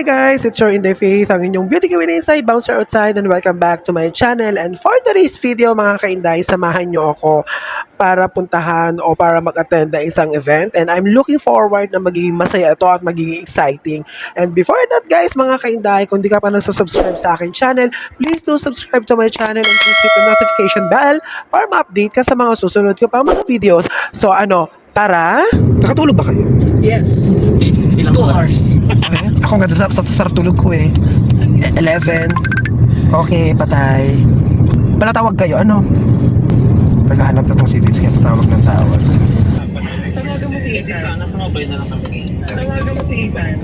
Hi guys, it's your Inday Faith, ang inyong beauty queen inside, bouncer outside, and welcome back to my channel. And for today's video mga kainday, samahan nyo ako para puntahan o para mag-attend na isang event. And I'm looking forward na magiging masaya ito at magiging exciting. And before that guys, mga kainday, kung di ka pa nagsusubscribe sa aking channel, please do subscribe to my channel and please hit the notification bell para ma-update ka sa mga susunod ko pa mga videos. So tara? Nakatulog ba kayo? Yes. 2 hours. Ako nga sa tulog ko eh. 11. Okay, patay. Palatawag kayo, ano? Naghahanap na itong si Vince kaya tatawag ng tawag. Tawagan mo si Ethan. Nasa mobile na lang kami. Tawagan mo si Ethan.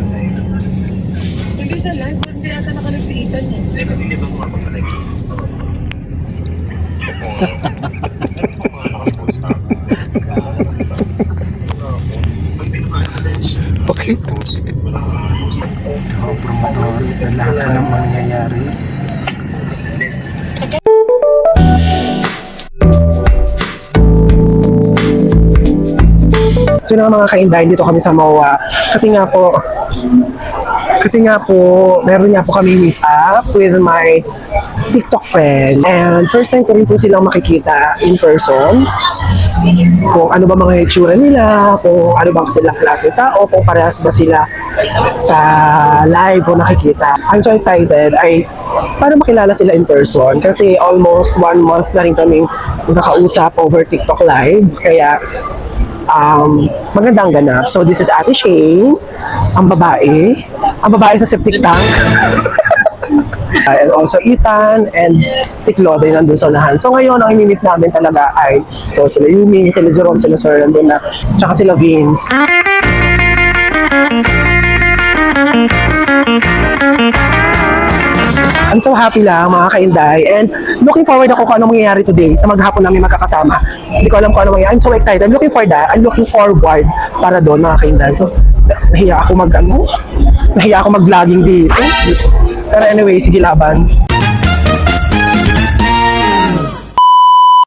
Hindi sa live. Hindi ata nakalag si Ethan eh. Hindi ba kumapagalag? Okay. Promotor na lahat ka ng mangyayari. So na mga kaindahin, dito kami sa MOA. Kasi nga po, meron nga po kami meet up with my TikTok friends. And first time ko rin po silang makikita in person. Kung ano ba mga itsura nila, kung ano ba silang klase tao, kung parehas ba sila sa live o nakikita. I'm so excited para makilala sila in person kasi almost 1 month na rin kami nakakausap over TikTok live. Kaya magandang ganap. So this is Ate Shane, ang babae sa septic tank. And also Ethan and si Claude nandun sa unahan. So ngayon, ang imimit namin talaga ay sila Yumi, sila Jerome, sila Sir nandun na, tsaka sila Vince. I'm so happy lang mga kainday and looking forward ako kung ano mangyayari today sa maghapon namin magkakasama. Hindi ko alam kung ano mangyayari. I'm so excited. I'm looking for that. I'm looking forward para doon mga kainday. So nahiya ako mag-vlogging dito. Pero anyway, sige laban.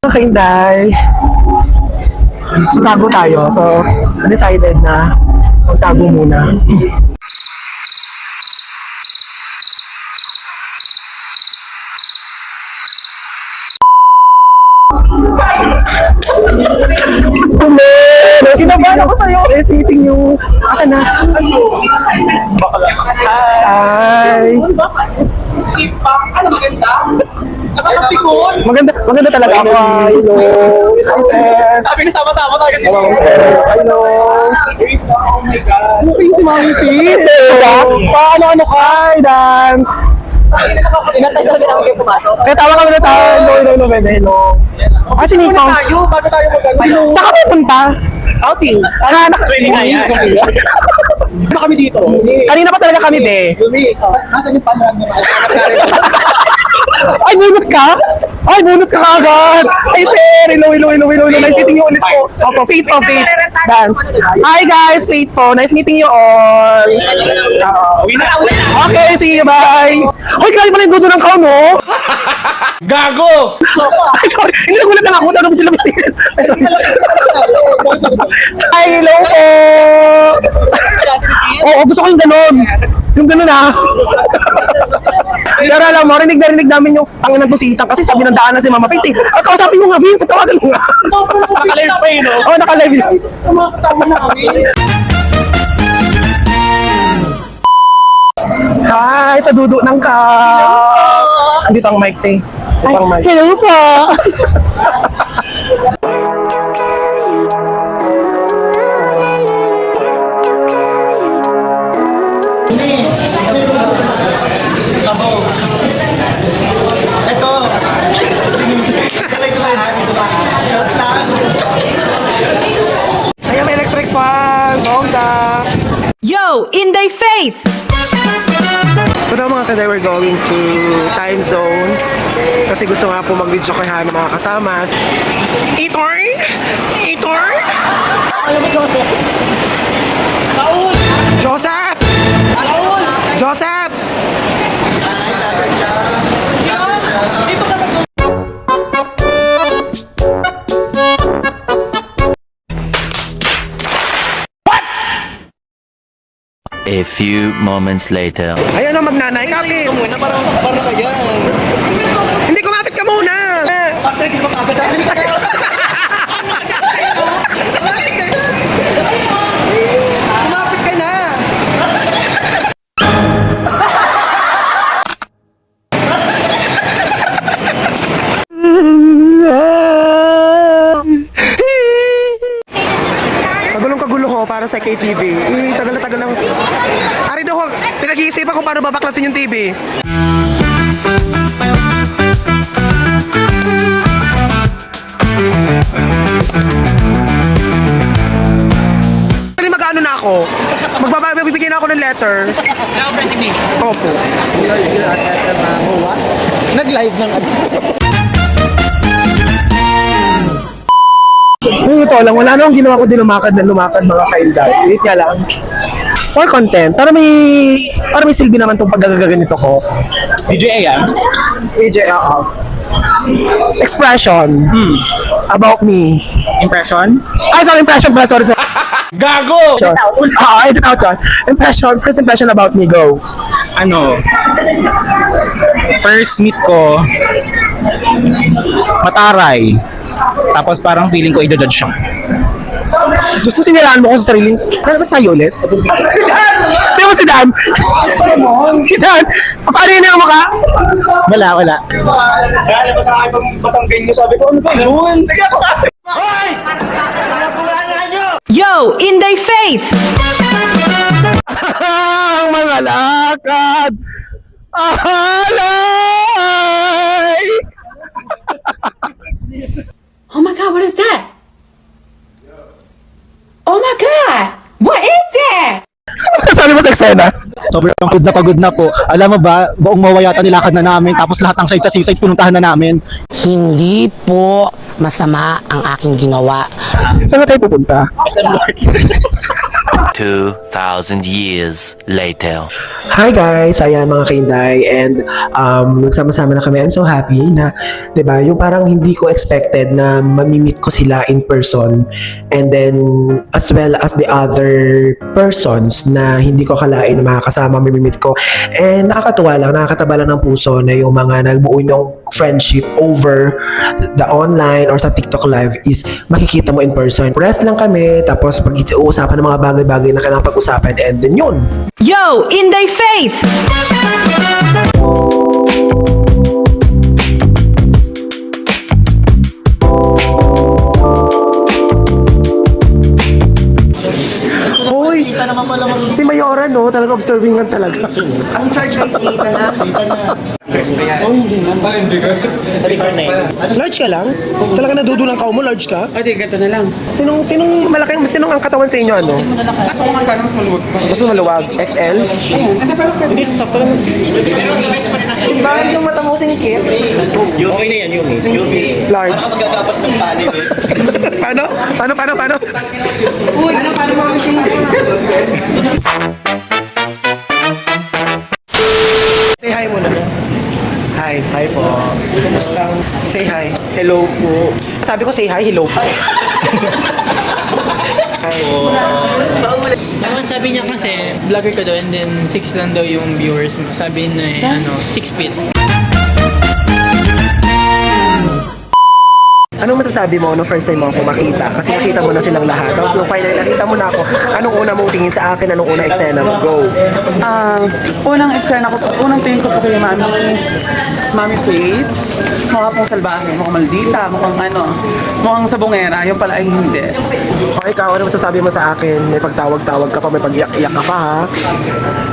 Mga kainday. So tago tayo. So decided na magtago muna. Sinabahan ako sa'yo. Meeting yung... Asan na? Hi! Ano maganda? Nakakapikon. Maganda talaga ako. Hello! Hi, sir! Sabi na sama-sama tayo kasi. Hello! Oh my God. Okay si Mami Pete! Paano ka? Dan! Inantay talaga namin kayo pumasok. Kaya tawa kami na tayo. Hello! Si Nico. Bago tayo mag-ano. Saan ka pupunta? Outing. Swimming na yan. Ano kami dito? Kanina pa talaga kami, be. Yumi. Nasaan yung panrang niya? Ay, bunot ka? Ay, bunot ka agad! Ay, sir! Hello! Nice meeting you ulit po. Opo, Faith po, Faith. Dan. Hi, guys! Faith po. Nice meeting you all. Okay, see you, bye! Ay, kaya pala yung dudo ng kao, no? Gago! Ay, sorry. Hindi nagulat lang ako. Tanong sila, Mr. Ay, sorry. Hi, hello po! Oo, gusto ko yung ganun. Yung ganun, ha? Pero alam mo, rinig namin yung pangalan ko si Ethan kasi sabi ng daanan si Mama Pete. At kausapin mo nga, Vince, tawagan mo nga. Nakalive pa yun, no? Oo, nakalive yun. Sa mga kasama namin. Hi, sa dudo ng ka. Andito ang mic, te. Ito ang mic. Hello po. Ayan, may electric fan. Bongga. Yo, Inday Faith! So now mga kaday, we're going to time zone. Kasi gusto nga po mag-video kay Hana mga kasama. Eatorn! Joseph! Joseph! A few moments later. Ayan ang magnanay. Kapit! Muna, para kaya. Hindi, kumapit ka muna! Kumapit ka na. Kagulong-kagulo ko para sa KTV. Tagal na tagal lang. Ari daw, pinag-iisipan ko paano babaklasin yung TV. Mag-ano na ako? Magbibigyan na ako ng letter. Opo. Nag-live ng ano. Ito lang, wala nang ginawa ko din lumakad mga kaildag. Wait nga lang. For content, para may silbi naman tong paggagaganito ko. DJ yan? Expression. About me. Impression? Ay, sorry, impression pala. Sorry. Gago! Edit out yun. Impression, first impression about me, go. Ano? First meet ko, mataray. Tapos parang feeling ko i-judge siya. Diyos ko, sinilaan mo ko sa sarili. Ano ba sa'yo ulit? Di mo si Dan? Si Dan? Paano yun yung mukha? Wala. Kaya ko sa akin pag Batanggay nyo, sabi ko, ano ba yun? Yo, Inday Faith! Ang mga lakad! Ahalay! Oh my God, what is that? Oh my God, what is that? Sabi mo sa eksena? Sobrang pagod na po. Alam mo ba, buong mawayata nilakad na namin, tapos lahat ng side sa seaside pinuntahan na namin. Hindi po masama ang aking ginawa. Saan na tayo pupunta? 2,000 years later. Hi guys! Ayan mga kainday and nagsama-sama na kami. I'm so happy na, 'di ba, yung parang hindi ko expected na mamimit ko sila in person and then as well as the other persons na hindi ko kalain na makakasama mamimit ko. And nakakatuwa lang, nakakataba lang ng puso na yung mga nagbuo ng friendship over the online or sa TikTok live is makikita mo in person. Rest lang kami, tapos pag-uusapan ng mga bagay-bagay na kailangan pag-usapan and then yun. Yo, Inday Faith! Hoy! Si Mayora, no? Talaga observing lang talaga. Ang charge ay sita na. Large ka lang? Saan ka nadudulang ka mo? Large ka? Hindi, ganito na lang. Sinong ang katawan sa inyo, ano? Ako nga sana mas maluwag pa. Mas maluwag? XL? Hindi, sakto lang. Bakit yung mata mo singkit? Okay na yan, Yumi. Large? Magkakapas ng tali eh. Paano? Uy, ano paano mo singkit? Say hi muna. Hi. Hi po. Kumusta? Say hi. Hello po. Sabi ko say hi, hello po. Hi. Ewan, sabi niya kasi, vlogger ka daw and then 6 lang daw yung viewers mo. Sabi na 6 feet. Anong masasabi mo nung first time mo ako makita? Kasi nakita mo na silang lahat. Tapos nung finally nakita mo na ako, anong una mong tingin sa akin? Anong unang eksena mo? Go! Unang tingin ko po kay Mami Faith. Mukha pong salbahe, mukhang maldita, mukhang sabongera, yung pala ay hindi. O ikaw, ano masasabi mo sa akin? May pagtawag-tawag ka pa, may pag-iyak-iyak ka pa ha?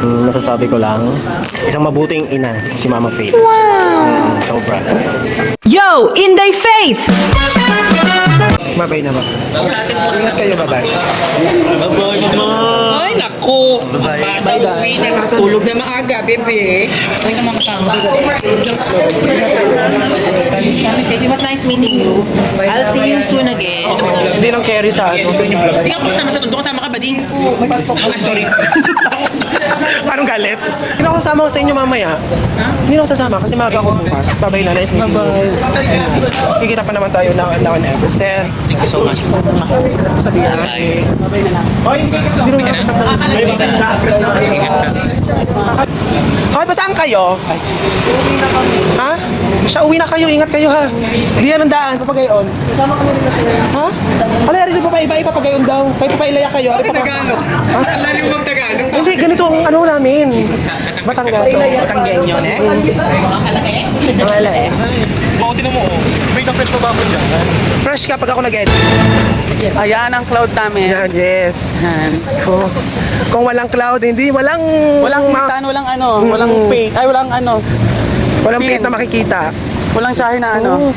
Masasabi ko lang, isang mabuting ina, si Mama Faith. Wow! Sobra. Yo, Inday Faith! Babay na ba? Ingat kayo, babay. Ay, naku! Bye-bye. Tulog na maaga, bebe. Ay, naman kasama. It was nice meeting you. I'll see you soon again. Hindi lang carry sa ano, sa simple. Hindi ka kasama sa tundo, kasama ka ba din? Sorry. Anong galit? Hindi na ako sasama sa inyo mamaya. Hindi na ako sasama kasi maaga ako bukas. Bye-bye na. Nice meeting you. Kikita pa naman tayo now and ever. Sir, Thank you so much. sabihin natin. Babay na lang. Hindi naman ako Hoy, basaan kayo? Ha? Siya, uwi na kayo. Ingat kayo ha. Hindi yan ang daan. Papagayon. Kasama kami rin na sir. Ha? Ala, rin pa iba-iba papagayon daw. Kayo papailaya kayo. Tagalog. Ala, rin mo Tagalog. Hindi, ganito ang ano namin. Batangas. Batanggenyo. Next. Mga alae. Oo, tinan mo. May na-fresh pa ba ako dyan? Fresh kapag ako nag-edit. Ayan ang cloud namin. Yan, yes. Yan. Diyos ko. Kung walang cloud, hindi, walang... Walang hitan, walang ano, walang fake. Ay, walang ano, Walang pit na makikita. walang tsahe na ano. Oh.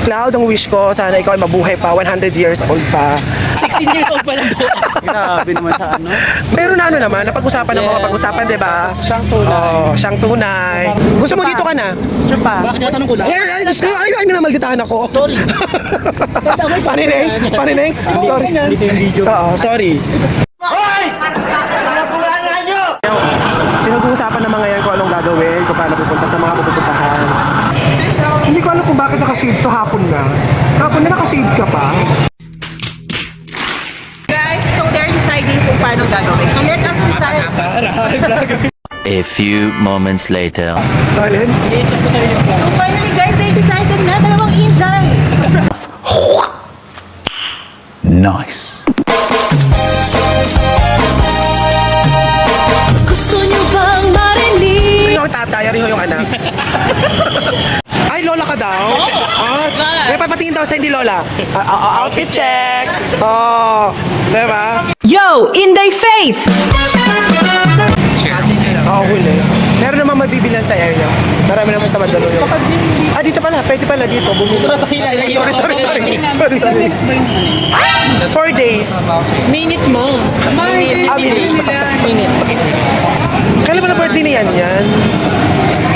Cloud, ang wish ko, sana ikaw ay mabuhay pa, 100 years old pa. 16 years old pa lang po. Grabe naman sa ano. Pero na ano naman, napag-usapan ng mga pag-usapan, di ba? Siyang tunay. Oh, siyang tunay. Gusto mo dito ka na? Chupa. Bakit tinatanong ko lang? Ay, Diyos ko, ay, minamalditahan ako. Sorry. Panineng? Panineng? Sorry. Oo, sorry. Hoy! Pinag-uusapan ng mga yan kung anong gagawin, kung paano pupunta sa mga pupuntahan. Hindi ko alam kung bakit naka-shades to hapon na. Hapon na naka-shades ka pa. Guys, so they're deciding kung paano gagawin. So let us decide. A few moments later. Alin? So finally guys, they decided na dalawang Indian. Nice. Gusto niyo bang marinig? Rin yung tatay, rin yung anak. Ay, lola ka daw? May papatingin daw sa hindi lola. Outfit check! Oh, diba? Yo, Inday Faith! Oo, huli. Meron naman mabibilan sa area. Marami naman sa Mandaluyong. Ah, dito pala. Pwede pala dito. Bumili. Sorry. 4 days. Minutes mo. Ah, minutes. Kailan pala birthday ni yan?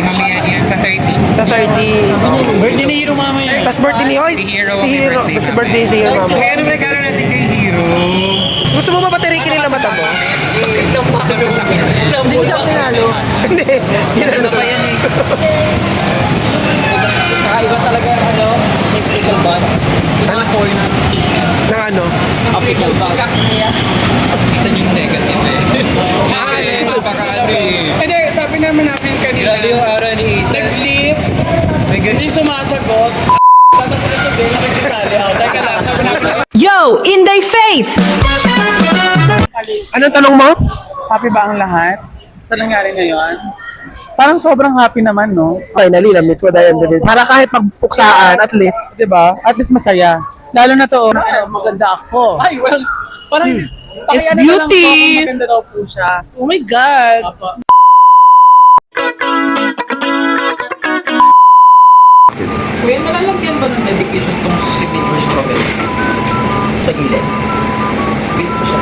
Mamaya yan sa 30. Sa 30. Birthday ni Hiro mamaya. Tapos birthday ni Hoy. Si Hero. Kasi birthday si Hero mama. Kaya anong regalo natin kay Hiro? Gusto mo mapatirikin nila mata mo? Hindi ko siya pinalo. Hindi. Ginano. Kakaiba talaga ano, optical bag. Na ano? Optical bag. Ito yung negative eh. Hindi, sabi naman namin kanina. Grabe yung araw ni Ethan. Nag-leave. Hindi sumasagot. Tapos ito din, nakikisali ako. Teka lang, sabi namin. Yo, Inday Faith! Anong tanong mo? Happy ba ang lahat? Sa nangyari ngayon? Parang sobrang happy naman, no? Finally, na-meet ko dahil David. Para kahit pagpuksaan, at least. Diba? At least masaya. Lalo na to, maganda ako. Ay, walang, parang, It's pakiano na lang beauty. po kung maganda daw po siya. Oh my God! Kuya, nalalagyan ba ng medication tong signature strawberry? Sa gilid. Gusto siya.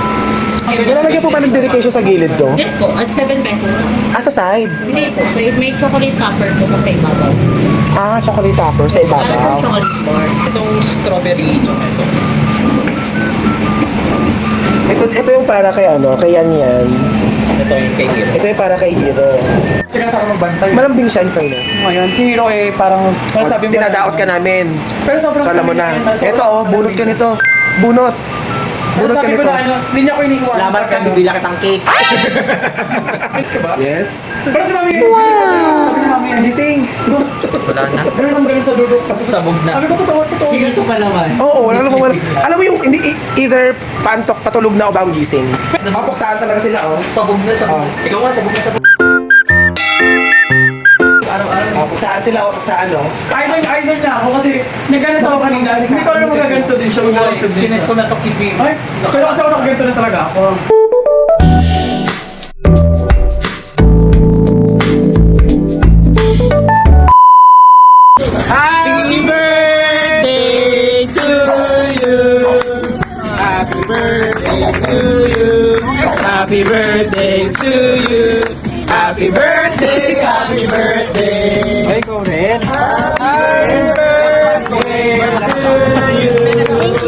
Nilalagyan po ba ng dedication sa gilid to? Yes po, at 7 pesos lang. Ah, sa side. Hindi po, so may chocolate topper po sa ibabaw. Ah, chocolate topper sa Ano po ibabaw. chocolate bar? Itong strawberry chocolate. Ito yung para kay ano, kay Yan. Ito yung kay Hiro. Ito yung para kay Hero. Pinasaka magbantay. Malambing siya in fairness. Ngayon, si Hiro parang, sabi mo Dinadaot ka namin. Pero sobrang So alam mo na. Ito oh, bunot ka nito. Bunot. Bunot ka sabi ko nito. na ano, hindi niya ko iniiwan. Salamat ka, bibila kitang cake. Yes. Pero si Mami, wow! Sabi ni Mami, Gising. Wala na. ganun ang ganun sa dudok. Sabog na. Sabi ko, totoo. Sinito pa naman. Oo, wala naman wala. Alam mo yung hindi either pantok patulog na o bagong gising. Papuksaan talaga sila oh. Sabog na, sabog na. Ikaw nga, sabog na, sabog. Papuksaan sila o sa ano. Idol na ako kasi nagganito ako kanina. Hindi ko alam magaganto din siya. Sinet ko na to kipi. Ay, pero kasi ako nakaganto na talaga ako. Happy birthday to you. Happy birthday to you. Happy birthday to you. Happy birthday, happy birthday. Ay, ikaw rin. Happy birthday to you.